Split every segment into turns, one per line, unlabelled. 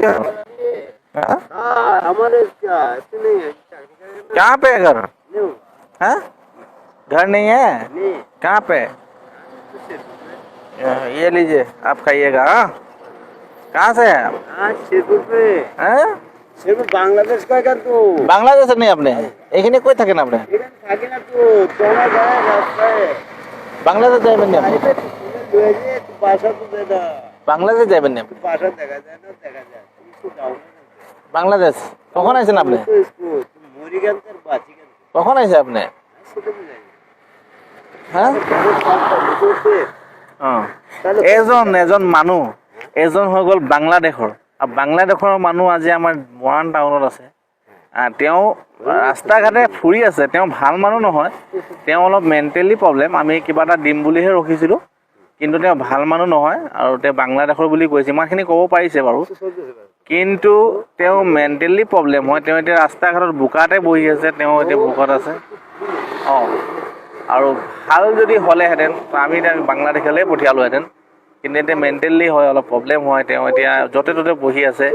हाँ?
हमारे क्या ऐसे नहीं है
कहाँ पे है घर? हाँ? घर नहीं है?
नहीं
कहाँ पे? ये लीजिए, आप खाइएगा। हाँ? कहाँ से है आप?
हाँ शेरपुर पे
हाँ?
शेरपुर बांग्लादेश का क्या तू
বাংলাদেশের নেই আপনি? এখানে কই থাকেন আপনি?
এখানে থাকে না তো তোমার গায়ে রাস্তায়
বাংলাদেশ যাবেন না আপনি?
আইলে তুই লয়ে যে বাসা তো দে না
বাংলাদেশ যাবেন না আপনি?
বাসা দেখা যায় না দেখা যায় তুমি তো যাও না
বাংলাদেশ কখন আইছেন আপনি?
তো इसको तुम মরি গেল তোর বাঁচি গেল
কখন আইছে আপনি?
সেটা বুঝাই
হ্যাঁ? এজন মানুহ হৈ গ'ল বাংলাদেশৰ আৰু বাংলাদেশৰ মানুহ আজি আমাৰ মৰাণ টাউনত আছে। তেওঁ ৰাস্তা ঘাটে ফুৰি আছে, তেওঁ ভাল মানুহ নহয়, তেওঁ অলপ মেণ্টেলি প্ৰব্লেম। আমি কিবা এটা দিম বুলিহে ৰখিছিলোঁ, কিন্তু তেওঁ ভাল মানুহ নহয় আৰু তেওঁ বাংলাদেশৰ বুলি কৈছে, ইমানখিনি ক'ব পাৰিছে বাৰু। কিন্তু তেওঁ মেণ্টেলি প্ৰব্লেম হয়। তেওঁ এতিয়া ৰাস্তা ঘাটত বোকাতে বহি আছে, তেওঁ এতিয়া ভোকত আছে। অঁ, আৰু ভাল যদি হ'লেহেঁতেন আমি এতিয়া বাংলাদেশলৈ পঠিয়ালোহেঁতেন, কিন্তু এতিয়া মেণ্টেলি হয়, অলপ প্ৰব্লেম হয়। তেওঁ এতিয়া য'তে ত'তে বহি আছে,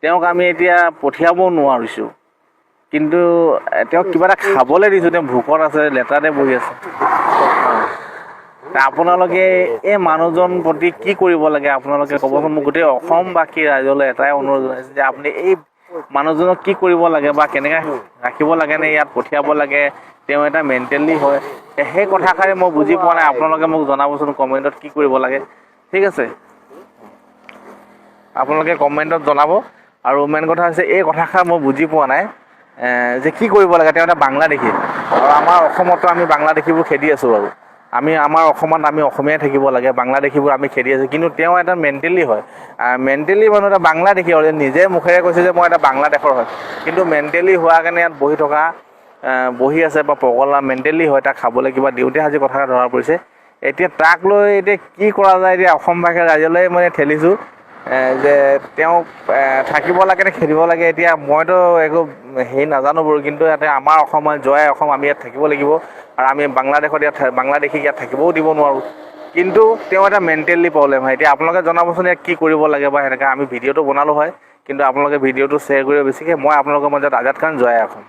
তেওঁক আমি এতিয়া পঠিয়াব নোৱাৰিছোঁ। কিন্তু তেওঁক কিবা এটা খাবলৈ দিছোঁ, তেওঁ ভোকত আছে, লেতেৰাতে বহি আছে। আপোনালোকে এই মানুহজন প্ৰতি কি কৰিব লাগে আপোনালোকে ক'বচোন মোক। গোটেই অসমবাসী ৰাইজলৈ এটাই অনুৰোধ জনাইছে যে আপুনি এই মানুহজনক কি কৰিব লাগে বা কেনেকৈ ৰাখিব লাগেনে, ইয়াত পঠিয়াব লাগে, তেওঁ এটা মেণ্টেলি হয়, সেই কথাষাৰি মই বুজি পোৱা নাই। আপোনালোকে মোক জনাবচোন কমেণ্টত কি কৰিব লাগে। ঠিক আছে, আপোনালোকে কমেণ্টত জনাব। আৰু মেইন কথা হৈছে এই কথাষাৰ মই বুজি পোৱা নাই যে কি কৰিব লাগে। তেওঁ এটা বাংলাদেশী, আৰু আমাৰ অসমতো আমি বাংলাদেশীবোৰ খেদি আছোঁ বাৰু। আমাৰ অসমত আমি অসমীয়াই থাকিব লাগে, বাংলাদেশীবোৰ আমি খেদি আছোঁ। কিন্তু তেওঁ এটা মেণ্টেলি হয়, মেণ্টেলি মানুহ এটা বাংলাদেশী হয়। নিজে মুখেৰে কৈছে যে মই এটা বাংলাদেশৰ হয়, কিন্তু মেণ্টেলি হোৱাৰ কাৰণে ইয়াত বহি আছে বা পগলা মেণ্টেলি হয়। তাক খাবলৈ কিবা দিওঁতে আজি কথা ধৰা পৰিছে। এতিয়া তাক লৈ এতিয়া কি কৰা যায়, এতিয়া অসমবাসী ৰাইজলৈ মই ঠেলিছোঁ যে তেওঁক থাকিব লাগে নে খেদিব লাগে। এতিয়া মইতো একো হেৰি নাজানো বাৰু, কিন্তু ইয়াতে আমাৰ অসম জয় অসম, আমি ইয়াত থাকিব লাগিব। আৰু আমি বাংলাদেশীক ইয়াত থাকিবও দিব নোৱাৰোঁ। কিন্তু তেওঁ এটা মেণ্টেলি প্ৰব্লেম হয়। এতিয়া আপোনালোকে জনাবচোন ইয়াত কি কৰিব লাগে বা সেনেকৈ। আমি ভিডিঅ'টো বনালোঁ হয়, কিন্তু আপোনালোকে ভিডিঅ'টো শ্বেয়াৰ কৰিব বেছিকৈ। মই আপোনালোকৰ মাজত আজাদ খান, জয় অসম।